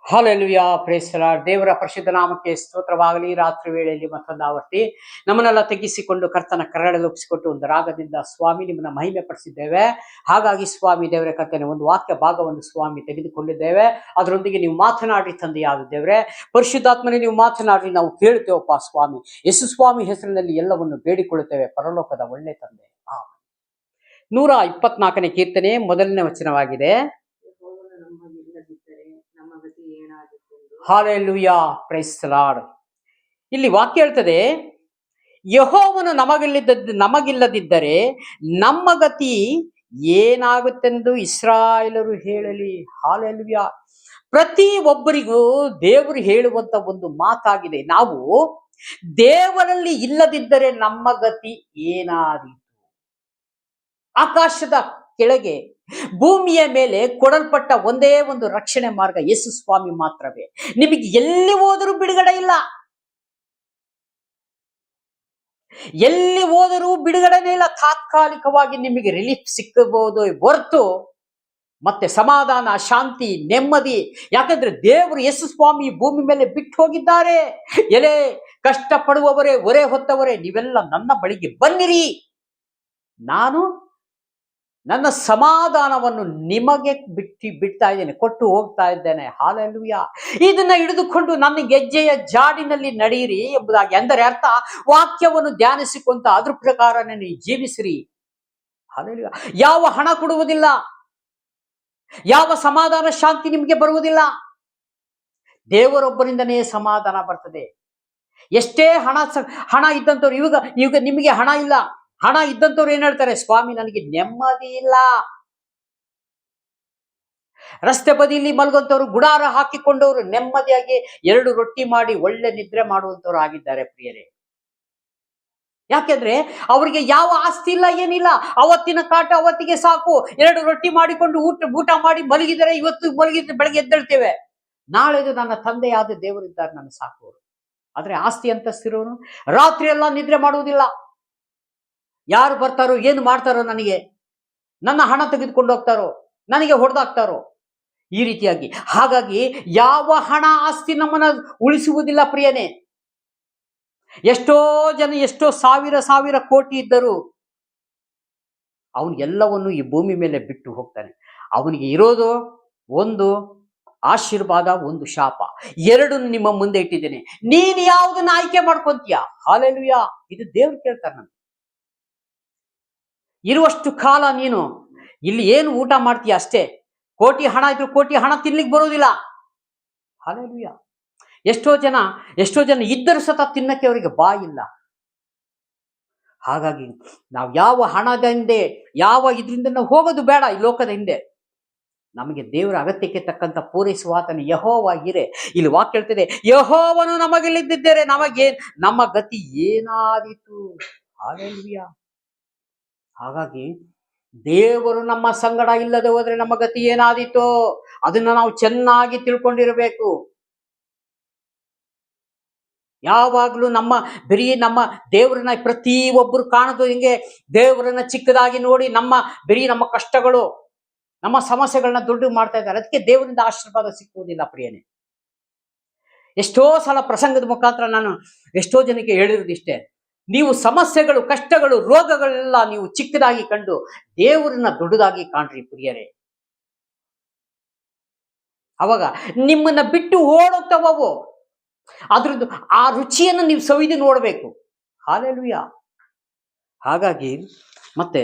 Hallelujah praise the lord. ದೇವರ ಪರಿಶುದ್ಧ ನಾಮಕ್ಕೆ ಸ್ತೋತ್ರವಾಗಲಿ. ರಾತ್ರಿ ವೇಳೆಯಲ್ಲಿ ಮತ್ತೊಂದು ಆವರ್ತಿ ನಮ್ಮನ್ನೆಲ್ಲ ತೆಗೆಸಿಕೊಂಡು ಕರ್ತನ ಕರಡಲ್ಲಿ ಒಪ್ಪಿಸಿಕೊಟ್ಟು ಒಂದು ರಾಗದಿಂದ ಸ್ವಾಮಿ ನಿಮ್ಮನ್ನ ಮಹಿಮೆ ಪಡಿಸಿದ್ದೇವೆ. ಹಾಗಾಗಿ ಸ್ವಾಮಿ ದೇವರ ಕರ್ತನೆ ಒಂದು ವಾಕ್ಯ ಭಾಗವನ್ನು ಸ್ವಾಮಿ ತೆಗೆದುಕೊಂಡಿದ್ದೇವೆ. ಅದರೊಂದಿಗೆ ನೀವು ಮಾತನಾಡಿ ತಂದೆಯಾದ ದೇವರೇ, ಪರಿಶುದ್ಧಾತ್ಮನೇ ನೀವು ಮಾತನಾಡಿ ನಾವು ಕೇಳುತ್ತೇವಪ್ಪ ಸ್ವಾಮಿ. ಯೇಸು ಸ್ವಾಮಿ ಹೆಸರಿನಲ್ಲಿ ಎಲ್ಲವನ್ನು ಬೇಡಿಕೊಳ್ಳುತ್ತೇವೆ ಪರಲೋಕದ ಒಳ್ಳೆ ತಂದೆ. 124ನೇ ಕೀರ್ತನೆ ಮೊದಲನೇ ವಚನವಾಗಿದೆ. Hallelujah praise the Lord. ಇಲ್ಲಿ ವಾಕ್ಯ ಹೇಳ್ತದೆ, ಯೆಹೋವನು ನಮಗಿಲ್ಲದಿದ್ದರೆ ನಮ್ಮ ಗತಿ ಏನಾಗುತ್ತೆಂದು ಇಸ್ರಾಯೇಲರು ಹೇಳಲಿ. ಹಾಲೆಲೂಯಾ. ಪ್ರತಿ ಒಬ್ಬರಿಗೂ ದೇವರು ಹೇಳುವಂತ ಒಂದು ಮಾತಾಗಿದೆ. ನಾವು ದೇವರಲ್ಲಿ ಇಲ್ಲದಿದ್ದರೆ ನಮ್ಮ ಗತಿ ಏನಾದೀತು? ಆಕಾಶದ ಕೆಳಗೆ ಭೂಮಿಯ ಮೇಲೆ ಕೊಡಲ್ಪಟ್ಟ ಒಂದೇ ಒಂದು ರಕ್ಷಣೆ ಮಾರ್ಗ ಯೇಸು ಸ್ವಾಮಿ ಮಾತ್ರವೇ. ನಿಮಗೆ ಎಲ್ಲಿ ಹೋದರೂ ಬಿಡುಗಡೆ ಇಲ್ಲ, ಎಲ್ಲಿ ಹೋದರೂ ಬಿಡುಗಡೆನೇ ಇಲ್ಲ. ತಾತ್ಕಾಲಿಕವಾಗಿ ನಿಮಗೆ ರಿಲೀಫ್ ಸಿಕ್ಕಬಹುದು ಹೊರತು ಮತ್ತೆ ಸಮಾಧಾನ, ಶಾಂತಿ, ನೆಮ್ಮದಿ. ಯಾಕಂದ್ರೆ ದೇವರು ಯೇಸು ಸ್ವಾಮಿ ಭೂಮಿ ಮೇಲೆ ಬಿಟ್ಟು ಹೋಗಿದ್ದಾರೆ. ಎಲೆ ಕಷ್ಟ ಪಡುವವರೇ, ಹೊರೆ ಹೊತ್ತವರೇ, ನೀವೆಲ್ಲ ನನ್ನ ಬಳಿಗೆ ಬನ್ನಿರಿ, ನಾನು ನನ್ನ ಸಮಾಧಾನವನ್ನು ನಿಮಗೆ ಬಿಡ್ತಾ ಇದ್ದೇನೆ, ಕೊಟ್ಟು ಹೋಗ್ತಾ ಇದ್ದೇನೆ. ಹಾಲೆಲೂಯಾ. ಇದನ್ನ ಹಿಡಿದುಕೊಂಡು ನನ್ನ ಗೆಜ್ಜೆಯ ಜಾಡಿನಲ್ಲಿ ನಡೆಯಿರಿ ಎಂಬುದಾಗಿ. ಅಂದರೆ ಅರ್ಥ, ವಾಕ್ಯವನ್ನು ಧ್ಯಾನಿಸಿಕೊಂತ ಅದ್ರ ಪ್ರಕಾರನೇ ನೀವು ಜೀವಿಸಿರಿ. ಹಾಲೆಲೂಯಾ. ಯಾವ ಹಣ ಕೊಡುವುದಿಲ್ಲ, ಯಾವ ಸಮಾಧಾನ ಶಾಂತಿ ನಿಮಗೆ ಬರುವುದಿಲ್ಲ. ದೇವರೊಬ್ಬರಿಂದನೇ ಸಮಾಧಾನ ಬರ್ತದೆ. ಎಷ್ಟೇ ಹಣ ಇದ್ದಂಥವ್ರು, ಇವಾಗ ನಿಮಗೆ ಹಣ ಇಲ್ಲ, ಹಣ ಇದ್ದಂಥವ್ರು ಏನ್ ಹೇಳ್ತಾರೆ, ಸ್ವಾಮಿ ನನಗೆ ನೆಮ್ಮದಿ ಇಲ್ಲ. ರಸ್ತೆ ಬದಿಯಲ್ಲಿ ಮಲಗುವಂಥವ್ರು, ಗುಡಾರ ಹಾಕಿಕೊಂಡವರು ನೆಮ್ಮದಿಯಾಗಿ 2 ರೊಟ್ಟಿ ಮಾಡಿ ಒಳ್ಳೆ ನಿದ್ರೆ ಮಾಡುವಂಥವ್ರು ಆಗಿದ್ದಾರೆ ಪ್ರಿಯರೇ. ಯಾಕೆಂದ್ರೆ ಅವರಿಗೆ ಯಾವ ಆಸ್ತಿ ಇಲ್ಲ, ಏನಿಲ್ಲ. ಅವತ್ತಿನ ಕಾಟ ಅವತ್ತಿಗೆ ಸಾಕು. 2 ರೊಟ್ಟಿ ಮಾಡಿಕೊಂಡು ಊಟ ಮಾಡಿ ಮಲಗಿದರೆ, ಇವತ್ತು ಮಲಗಿದ್ರೆ ಬೆಳಗ್ಗೆ ಎದ್ದೇಳ್ತೇವೆ, ನಾಳೆದು ನನ್ನ ತಂದೆಯಾದ ದೇವರಿದ್ದಾರೆ ನನ್ನ ಸಾಕುವರು. ಆದ್ರೆ ಆಸ್ತಿ ಅಂತಸ್ತಿರೋನು ರಾತ್ರಿ ಎಲ್ಲ ನಿದ್ರೆ ಮಾಡುವುದಿಲ್ಲ. ಯಾರು ಬರ್ತಾರೋ, ಏನು ಮಾಡ್ತಾರೋ, ನನ್ನ ಹಣ ತೆಗೆದುಕೊಂಡು ಹೋಗ್ತಾರೋ, ನನಗೆ ಹೊಡೆದಾಕ್ತಾರೋ, ಈ ರೀತಿಯಾಗಿ. ಹಾಗಾಗಿ ಯಾವ ಹಣ ಆಸ್ತಿ ನಮ್ಮನ್ನ ಉಳಿಸುವುದಿಲ್ಲ ಪ್ರಿಯನೇ. ಎಷ್ಟೋ ಜನ ಎಷ್ಟೋ ಸಾವಿರ ಕೋಟಿ ಇದ್ದರು, ಅವನು ಎಲ್ಲವನ್ನು ಈ ಭೂಮಿ ಮೇಲೆ ಬಿಟ್ಟು ಹೋಗ್ತಾನೆ. ಅವನಿಗೆ ಇರೋದು ಒಂದು ಆಶೀರ್ವಾದ, ಒಂದು ಶಾಪ. 2 ನಿಮ್ಮ ಮುಂದೆ ಇಟ್ಟಿದ್ದೇನೆ, ನೀನು ಯಾವುದನ್ನ ಆಯ್ಕೆ ಮಾಡ್ಕೊಂತೀಯ? ಹಾಲೆಲೂಯಾ. ಇದು ದೇವ್ರು ಕೇಳ್ತಾರೆ. ನಾನು ಇರುವಷ್ಟು ಕಾಲ ನೀನು ಇಲ್ಲಿ ಏನು ಊಟ ಮಾಡ್ತೀಯ ಅಷ್ಟೇ. ಕೋಟಿ ಹಣ ಇದ್ರು ಕೋಟಿ ಹಣ ತಿನ್ಲಿಕ್ಕೆ ಬರೋದಿಲ್ಲ. ಹಾಲೆಲೂಯಾ. ಎಷ್ಟೋ ಜನ ಇದ್ದರೂ ಸತ ತಿನ್ನಕ್ಕೆ ಅವರಿಗೆ ಬಾಯಿಲ್ಲ. ಹಾಗಾಗಿ ನಾವು ಯಾವ ಹಣದ ಹಿಂದೆ, ಯಾವ ಇದರಿಂದ ನಾವು ಹೋಗೋದು ಬೇಡ. ಈ ಲೋಕದ ಹಿಂದೆ ನಮಗೆ ದೇವರ ಅಗತ್ಯಕ್ಕೆ ತಕ್ಕಂತ ಪೂರೈಸುವಾತನ ಯೆಹೋವನೇ. ಇಲ್ಲಿ ವಾಕ್ಯ ಹೇಳ್ತಿದೆ, ಯೆಹೋವನು ನಮಗಿಲ್ಲದಿದ್ದರೆ ನಮ್ಮ ಗತಿ ಏನಾದೀತು? ಹಾಲೆಲೂಯಾ. ಹಾಗಾಗಿ ದೇವರು ನಮ್ಮ ಸಂಗಡ ಇಲ್ಲದೆ ಹೋದ್ರೆ ನಮ್ಮ ಗತಿ ಏನಾದೀತೋ ಅದನ್ನ ನಾವು ಚೆನ್ನಾಗಿ ತಿಳ್ಕೊಂಡಿರಬೇಕು. ಯಾವಾಗ್ಲೂ ಬರೀ ನಮ್ಮ ದೇವರನ್ನ ಪ್ರತಿ ಒಬ್ಬರು ಕಾಣೋದು ಹಿಂಗೆ ದೇವರನ್ನ ಚಿಕ್ಕದಾಗಿ ನೋಡಿ ನಮ್ಮ ಕಷ್ಟಗಳು, ನಮ್ಮ ಸಮಸ್ಯೆಗಳನ್ನ ದೊಡ್ಡ ಮಾಡ್ತಾ ಇದ್ದಾರೆ. ಅದಕ್ಕೆ ದೇವರಿಂದ ಆಶೀರ್ವಾದ ಸಿಕ್ಕುವುದಿಲ್ಲ ಪ್ರಿಯನೇ. ಎಷ್ಟೋ ಸಲ ಪ್ರಸಂಗದ ಮುಖಾಂತರ ನಾನು ಎಷ್ಟೋ ಜನಕ್ಕೆ ಹೇಳಿರೋದು ಇಷ್ಟೇ, ನೀವು ಸಮಸ್ಯೆಗಳು, ಕಷ್ಟಗಳು, ರೋಗಗಳೆಲ್ಲ ನೀವು ಚಿಕ್ಕದಾಗಿ ಕಂಡು ದೇವರನ್ನ ದೊಡ್ಡದಾಗಿ ಕಾಣ್ರಿ ಪ್ರಿಯರೇ. ಅವಾಗ ನಿಮ್ಮನ್ನ ಬಿಟ್ಟು ಓಡೋಗ್ತಾವವು. ಅದ್ರದ್ದು ಆ ರುಚಿಯನ್ನು ನೀವು ಸವಿದು ನೋಡ್ಬೇಕು. ಹಾಲೆಲೂಯಾ. ಹಾಗಾಗಿ ಮತ್ತೆ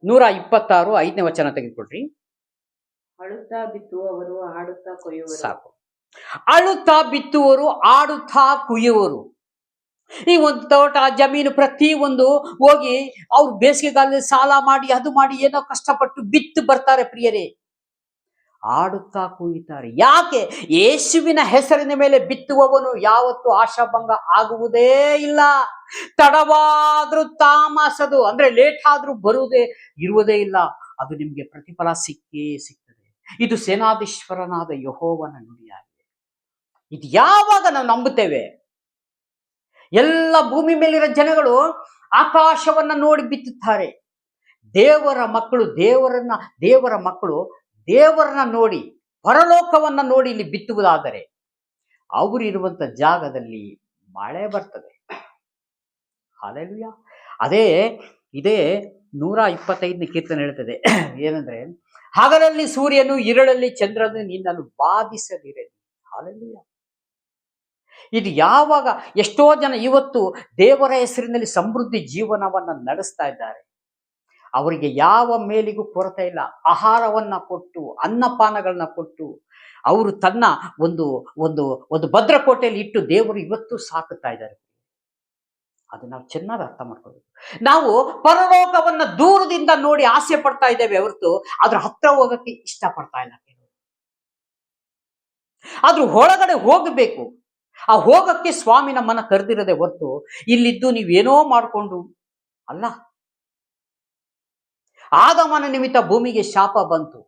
126 5ನೇ ವಚನ ತೆಗೆದುಕೊಳ್ರಿ. ಅಳುತ್ತಾ ಬಿತ್ತುವವರು ಆಡುತ್ತಾ ಕೊಯ್ಯುವರು. ಸಾಕು. ಅಳುತ್ತಾ ಬಿತ್ತುವರು, ಆಡುತ್ತಾ ಕುಯ್ಯುವರು. ಈ ಒಂದು ತೋಟ, ಜಮೀನು, ಪ್ರತಿ ಒಂದು ಹೋಗಿ ಅವ್ರು ಬೇಸಿಗೆಗಾಲದಲ್ಲಿ ಸಾಲ ಮಾಡಿ ಅದು ಮಾಡಿ ಏನೋ ಕಷ್ಟಪಟ್ಟು ಬಿತ್ತು ಬರ್ತಾರೆ ಪ್ರಿಯರೇ. ಆಡುತ್ತಾ ಕುಯ್ಯುತ್ತಾರೆ. ಯಾಕೆ? ಯೇಸುವಿನ ಹೆಸರಿನ ಮೇಲೆ ಬಿತ್ತುವವನು ಯಾವತ್ತು ಆಶಾಭಂಗ ಆಗುವುದೇ ಇಲ್ಲ. ತಡವಾದ್ರೂ ತಾಮಸದು, ಅಂದ್ರೆ ಲೇಟ್ ಆದ್ರೂ ಇರುವುದೇ ಇಲ್ಲ. ಅದು ನಿಮ್ಗೆ ಪ್ರತಿಫಲ ಸಿಕ್ಕೇ ಸಿಗ್ತದೆ. ಇದು ಸೇನಾಧೀಶ್ವರನಾದ ಯೆಹೋವನ ನುಡಿಯಾಗಿದೆ. ಇದು ಯಾವಾಗ ನಾವು ನಂಬುತ್ತೇವೆ, ಎಲ್ಲ ಭೂಮಿ ಮೇಲಿರೋ ಜನಗಳು ಆಕಾಶವನ್ನ ನೋಡಿ ಬಿತ್ತುತ್ತಾರೆ. ದೇವರ ಮಕ್ಕಳು ದೇವರನ್ನ ನೋಡಿ ಪರಲೋಕವನ್ನ ನೋಡಿ ಇಲ್ಲಿ ಬಿತ್ತುವುದಾದರೆ ಅವರಿರುವಂತ ಜಾಗದಲ್ಲಿ ಮಳೆ ಬರ್ತದೆ. ಹಾಲೆಲೂಯಾ. ಇದೇ 125ನೇ ಕೀರ್ತನೆ ಹೇಳ್ತದೆ ಏನಂದ್ರೆ, ಹಗಲಲ್ಲಿ ಸೂರ್ಯನು ಇರಳಲ್ಲಿ ಚಂದ್ರನು ನಿನ್ನನ್ನು ಬಾಧಿಸದಿರಲಿ. ಹಾಲೆಲೂಯಾ. ಇದು ಯಾವಾಗ ಎಷ್ಟೋ ಜನ ಇವತ್ತು ದೇವರ ಹೆಸರಿನಲ್ಲಿ ಸಮೃದ್ಧಿ ಜೀವನವನ್ನ ನಡೆಸ್ತಾ ಇದ್ದಾರೆ. ಅವರಿಗೆ ಯಾವ ಮೇಲಿಗೂ ಕೊರತೆ ಇಲ್ಲ. ಆಹಾರವನ್ನ ಕೊಟ್ಟು, ಅನ್ನಪಾನಗಳನ್ನ ಕೊಟ್ಟು, ಅವರು ತನ್ನ ಒಂದು ಒಂದು ಒಂದು ಭದ್ರಕೋಟೆಯಲ್ಲಿ ಇಟ್ಟು ದೇವರು ಇವತ್ತು ಸಾಕುತ್ತಾ ಇದ್ದಾರೆ. ಅದು ನಾವು ಚೆನ್ನಾಗಿ ಅರ್ಥ ಮಾಡ್ಕೋಬೇಕು. ನಾವು ಪರಲೋಕವನ್ನ ದೂರದಿಂದ ನೋಡಿ ಆಸೆ ಪಡ್ತಾ ಇದ್ದೇವೆ ಹೊರತು ಅದ್ರ ಹತ್ರ ಹೋಗಕ್ಕೆ ಇಷ್ಟಪಡ್ತಾ ಇಲ್ಲ. ಆದ್ರೂ ಒಳಗಡೆ ಹೋಗಬೇಕು. ಆ ಹೋಗಕ್ಕೆ ಸ್ವಾಮಿ ನಮ್ಮನ್ನ ಕರೆದಿರದೆ ಹೊರತು ಇಲ್ಲಿದ್ದು ನೀವೇನೋ ಮಾಡಿಕೊಂಡು ಅಲ್ಲ. ಆದಮನ ನಿಮಿತ್ತ ಭೂಮಿಗೆ ಶಾಪ ಬಂತು.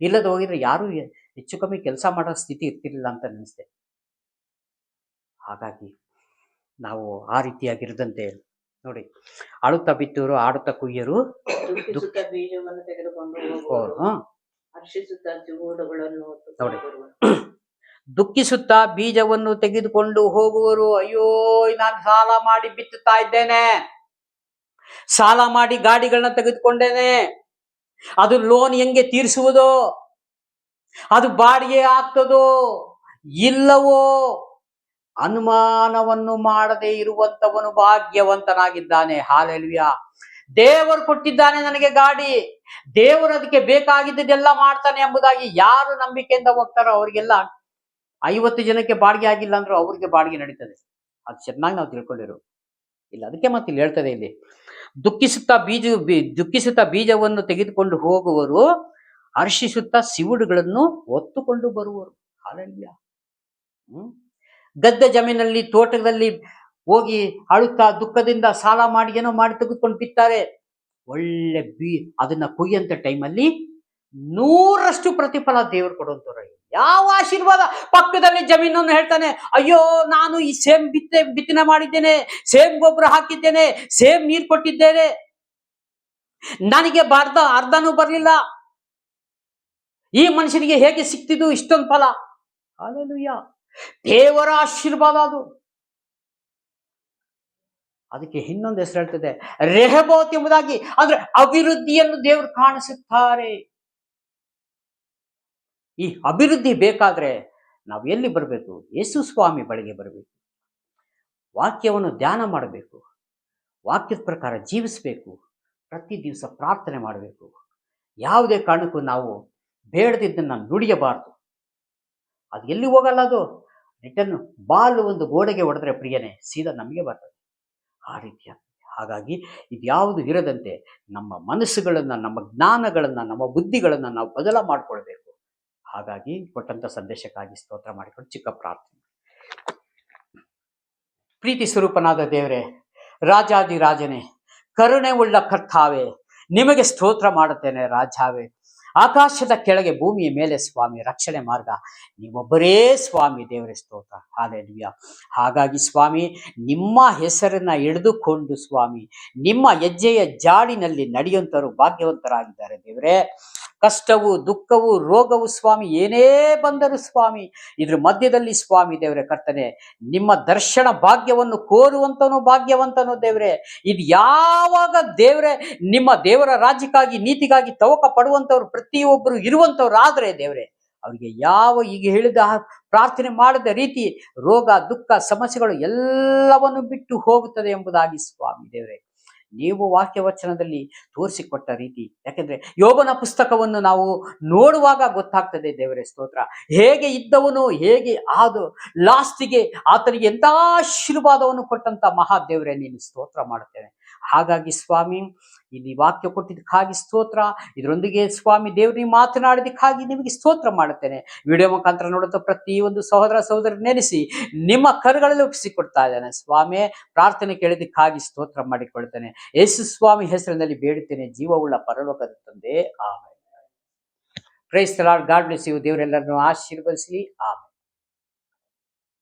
ಇಲ್ಲದ ಹೋಗಿದ್ರೆ ಯಾರು ಹೆಚ್ಚು ಕಮ್ಮಿ ಕೆಲಸ ಮಾಡೋ ಸ್ಥಿತಿ ಇರ್ತಿರ್ಲಿಲ್ಲ ಅಂತ ನೆನೆಸ್ತೆ. ಹಾಗಾಗಿ ನಾವು ಆ ರೀತಿಯಾಗಿರದಂತೆ ನೋಡಿ, ಆಡುತ್ತಾ ಬಿತ್ತೂರು ಆಡುತ್ತಾ ಕುಯ್ಯರು, ದುಃಖಿಸುತ್ತಾ ಬೀಜವನ್ನು ತೆಗೆದುಕೊಂಡು ಹೋಗುವರು, ಹರ್ಷಿಸುತ್ತಾ ಜೋಡುಗಳನ್ನು ನೋಡಿ, ದುಃಖಿಸುತ್ತಾ ಬೀಜವನ್ನು ತೆಗೆದುಕೊಂಡು ಹೋಗುವರು. ಅಯ್ಯೋ, ನಾನು ಸಾಲ ಮಾಡಿ ಬಿತ್ತುತ್ತಾ ಇದ್ದೇನೆ, ಸಾಲ ಮಾಡಿ ಗಾಡಿಗಳನ್ನ ತೆಗೆದುಕೊಂಡೇನೆ, ಅದು ಲೋನ್ ಹೆಂಗೆ ತೀರಿಸುವುದೋ, ಅದು ಬಾಡಿಗೆ ಆಗ್ತದೋ ಇಲ್ಲವೋ ಅನುಮಾನವನ್ನು ಮಾಡದೆ ಇರುವಂತವನು ಭಾಗ್ಯವಂತನಾಗಿದ್ದಾನೆ. ಹಾಲೆಲೂಯಾ. ದೇವರು ಕೊಟ್ಟಿದ್ದಾನೆ ನನಗೆ ಗಾಡಿ, ದೇವರು ಅದಕ್ಕೆ ಬೇಕಾಗಿದ್ದೆಲ್ಲ ಮಾಡ್ತಾನೆ ಎಂಬುದಾಗಿ ಯಾರು ನಂಬಿಕೆಯಿಂದ ಹೋಗ್ತಾರೋ ಅವರಿಗೆಲ್ಲ 50 ಜನಕ್ಕೆ ಬಾಡಿಗೆ ಆಗಿಲ್ಲ ಅಂದ್ರೂ ಅವ್ರಿಗೆ ಬಾಡಿಗೆ ನಡೀತದೆ. ಅದು ಚೆನ್ನಾಗಿ ನಾವು ತಿಳ್ಕೊಂಡಿರು ಇಲ್ಲ. ಅದಕ್ಕೆ ಮತ್ತೆ ಇಲ್ಲಿ ಹೇಳ್ತದೆ, ಇಲ್ಲಿ ದುಃಖಿಸುತ್ತಾ ಬೀಜವನ್ನು ತೆಗೆದುಕೊಂಡು ಹೋಗುವರು, ಹರ್ಷಿಸುತ್ತಾ ಸಿವುಡುಗಳನ್ನು ಹೊತ್ತುಕೊಂಡು ಬರುವರು. ಹಾಲೆಲೂಯಾ. ಗದ್ದೆ ಜಮೀನಲ್ಲಿ ತೋಟದಲ್ಲಿ ಹೋಗಿ ಅಳುತ್ತಾ ದುಃಖದಿಂದ ಸಾಲ ಮಾಡಿ ಏನೋ ಮಾಡಿ ತೆಗೆದುಕೊಂಡು ಬಿತ್ತಾರೆ. ಒಳ್ಳೆ ಅದನ್ನ ಕೊಯ್ಯಂತ ಟೈಮಲ್ಲಿ 100ರಷ್ಟು ಪ್ರತಿಫಲ ದೇವರು ಕೊಡುವಂತವ್ರ. ಯಾವ ಆಶೀರ್ವಾದ! ಪಕ್ಕದಲ್ಲಿ ಜಮೀನನ್ನು ಹೇಳ್ತಾನೆ, ಅಯ್ಯೋ ನಾನು ಈ ಸೇಮ್ ಬಿತ್ತನೆ ಮಾಡಿದ್ದೇನೆ, ಸೇಮ್ ಗೊಬ್ಬರ ಹಾಕಿದ್ದೇನೆ, ಸೇಮ್ ನೀರು ಕೊಟ್ಟಿದ್ದೇನೆ, ನನಗೆ ಅರ್ಧನೂ ಬರ್ಲಿಲ್ಲ, ಈ ಮನುಷ್ಯನಿಗೆ ಹೇಗೆ ಸಿಕ್ತಿದ್ದು ಇಷ್ಟೊಂದು ಫಲ? ಹಾಲೆಲೂಯಾ. ದೇವರ ಆಶೀರ್ವಾದ ಅದು. ಅದಕ್ಕೆ ಇನ್ನೊಂದು ಹೆಸರು ಹೇಳ್ತದೆ, ರೆಹಬೋತ್ ಎಂಬುದಾಗಿ. ಅಂದ್ರೆ ಅಭಿವೃದ್ಧಿಯನ್ನು ದೇವರು ಕಾಣಿಸುತ್ತಾರೆ. ಈ ಅಭಿವೃದ್ಧಿ ಬೇಕಾದ್ರೆ ನಾವು ಎಲ್ಲಿ ಬರಬೇಕು? ಯೇಸು ಸ್ವಾಮಿ ಬಳಿಗೆ ಬರಬೇಕು. ವಾಕ್ಯವನ್ನು ಧ್ಯಾನ ಮಾಡಬೇಕು, ವಾಕ್ಯದ ಪ್ರಕಾರ ಜೀವಿಸಬೇಕು, ಪ್ರತಿ ದಿವಸ ಪ್ರಾರ್ಥನೆ ಮಾಡಬೇಕು. ಯಾವುದೇ ಕಾರಣಕ್ಕೂ ನಾವು ಬೇಡದಿದ್ದನ್ನು ನುಡಿಯಬಾರದು. ಅದು ಎಲ್ಲಿ ಹೋಗಲ್ಲ. ಅದು ರಿಟರ್ನ್ ಬಾಲ್ ಒಂದು ಗೋಡೆಗೆ ಹೊಡೆದ್ರೆ ಪ್ರಿಯನೇ ಸೀದಾ ನಮಗೆ ಬರ್ತದೆ. ಆ ರೀತಿಯ ಹಾಗಾಗಿ ಇದ್ಯಾವುದು ಇರದಂತೆ ನಮ್ಮ ಮನಸ್ಸುಗಳನ್ನ, ನಮ್ಮ ಜ್ಞಾನಗಳನ್ನ, ನಮ್ಮ ಬುದ್ಧಿಗಳನ್ನ ನಾವು ಬದಲ ಮಾಡಿಕೊಳ್ಬೇಕು. ಹಾಗಾಗಿ ಕೊಟ್ಟಂತ ಸಂದೇಶಕ್ಕಾಗಿ ಸ್ತೋತ್ರ ಮಾಡಿಕೊಂಡು ಚಿಕ್ಕ ಪ್ರಾರ್ಥನೆ. ಪ್ರೀತಿ ಸ್ವರೂಪನಾದ ದೇವರೇ, ರಾಜಾದಿರಾಜನೇ, ಕರುಣೆ ಉಳ್ಳ ಕರ್ತಾವೆ, ನಿಮಗೆ ಸ್ತೋತ್ರ ಮಾಡುತ್ತೇನೆ ರಾಜಾವೇ. ಆಕಾಶದ ಕೆಳಗೆ ಭೂಮಿಯ ಮೇಲೆ ಸ್ವಾಮಿ ರಕ್ಷಣೆ ಮಾರ್ಗ ನೀವೊಬ್ಬರೇ ಸ್ವಾಮಿ. ದೇವರೇ ಸ್ತೋತ್ರ. ಹಾಲೆಲೂಯಾ. ಹಾಗಾಗಿ ಸ್ವಾಮಿ, ನಿಮ್ಮ ಹೆಸರನ್ನ ಹಿಡಿದುಕೊಂಡು ಸ್ವಾಮಿ ನಿಮ್ಮ ಹೆಜ್ಜೆಯ ಜಾಡಿನಲ್ಲಿ ನಡೆಯುವಂತರು ಭಾಗ್ಯವಂತರಾಗಿದ್ದಾರೆ ದೇವರೇ. ಕಷ್ಟವು, ದುಃಖವು, ರೋಗವು ಸ್ವಾಮಿ ಏನೇ ಬಂದರೂ ಸ್ವಾಮಿ ಇದ್ರ ಮಧ್ಯದಲ್ಲಿ ಸ್ವಾಮಿ ದೇವರೇ ಕರ್ತನೆ, ನಿಮ್ಮ ದರ್ಶನ ಭಾಗ್ಯವನ್ನು ಕೋರುವಂತನು ಭಾಗ್ಯವಂತನು ದೇವರೇ. ಇದು ಯಾವಾಗ ದೇವರೇ ನಿಮ್ಮ ದೇವರ ರಾಜ್ಯಕ್ಕಾಗಿ ನೀತಿಗಾಗಿ ತವಕ ಪಡುವಂತವ್ರು ಪ್ರತಿಯೊಬ್ಬರು ಇರುವಂತವ್ರು ಆದ್ರೆ ದೇವರೇ, ಅವರಿಗೆ ಈಗ ಹೇಳಿದ ಪ್ರಾರ್ಥನೆ ಮಾಡಿದ ರೀತಿ ರೋಗ, ದುಃಖ, ಸಮಸ್ಯೆಗಳು ಎಲ್ಲವನ್ನು ಬಿಟ್ಟು ಹೋಗುತ್ತದೆ ಎಂಬುದಾಗಿ ಸ್ವಾಮಿ ದೇವರೇ ನೀವು ವಾಕ್ಯ ವಚನದಲ್ಲಿ ತೋರಿಸಿಕೊಟ್ಟ ರೀತಿ. ಯಾಕೆಂದ್ರೆ ಯೋಬನ ಪುಸ್ತಕವನ್ನು ನಾವು ನೋಡುವಾಗ ಗೊತ್ತಾಗ್ತದೆ ದೇವರೇ ಸ್ತೋತ್ರ, ಹೇಗೆ ಇದ್ದವನು ಹೇಗೆ ಆದು ಲಾಸ್ಟಿಗೆ ಆತನಿಗೆ ಎಂತ ಆಶೀರ್ವಾದವನ್ನು ಕೊಟ್ಟಂತ ಮಹಾದೇವರೇ ನೀನು ಸ್ತೋತ್ರ ಮಾಡುತ್ತೇನೆ. ಹಾಗಾಗಿ ಸ್ವಾಮಿ ಇಲ್ಲಿ ವಾಕ್ಯ ಕೊಟ್ಟಿದ್ದಕ್ಕಾಗಿ ಸ್ತೋತ್ರ. ಇದರೊಂದಿಗೆ ಸ್ವಾಮಿ ದೇವ್ರಿ ಮಾತನಾಡಿದಕ್ಕಾಗಿ ನಿಮಗೆ ಸ್ತೋತ್ರ ಮಾಡುತ್ತೇನೆ. ವಿಡಿಯೋ ಮುಖಾಂತರ ನೋಡುತ್ತಾ ಪ್ರತಿಯೊಂದು ಸಹೋದರ ಸಹೋದರಿ ನೆನೆಸಿ ನಿಮ್ಮ ಕರುಗಳಲ್ಲಿ ಒಪ್ಪಿಸಿಕೊಡ್ತಾ ಇದ್ದೇನೆ ಸ್ವಾಮಿ. ಪ್ರಾರ್ಥನೆ ಕೇಳಿದಕ್ಕಾಗಿ ಸ್ತೋತ್ರ ಮಾಡಿಕೊಳ್ತೇನೆ. ಯೇಸು ಸ್ವಾಮಿ ಹೆಸರಿನಲ್ಲಿ ಬೇಡುತ್ತೇನೆ, ಜೀವವುಳ್ಳ ಪರಲೋಕದ ತಂದೆ, amen. Praise the Lord. God bless you. ದೇವರೆಲ್ಲರನ್ನು ಆಶೀರ್ವದಿಸಲಿ. ಆಮೆನ್.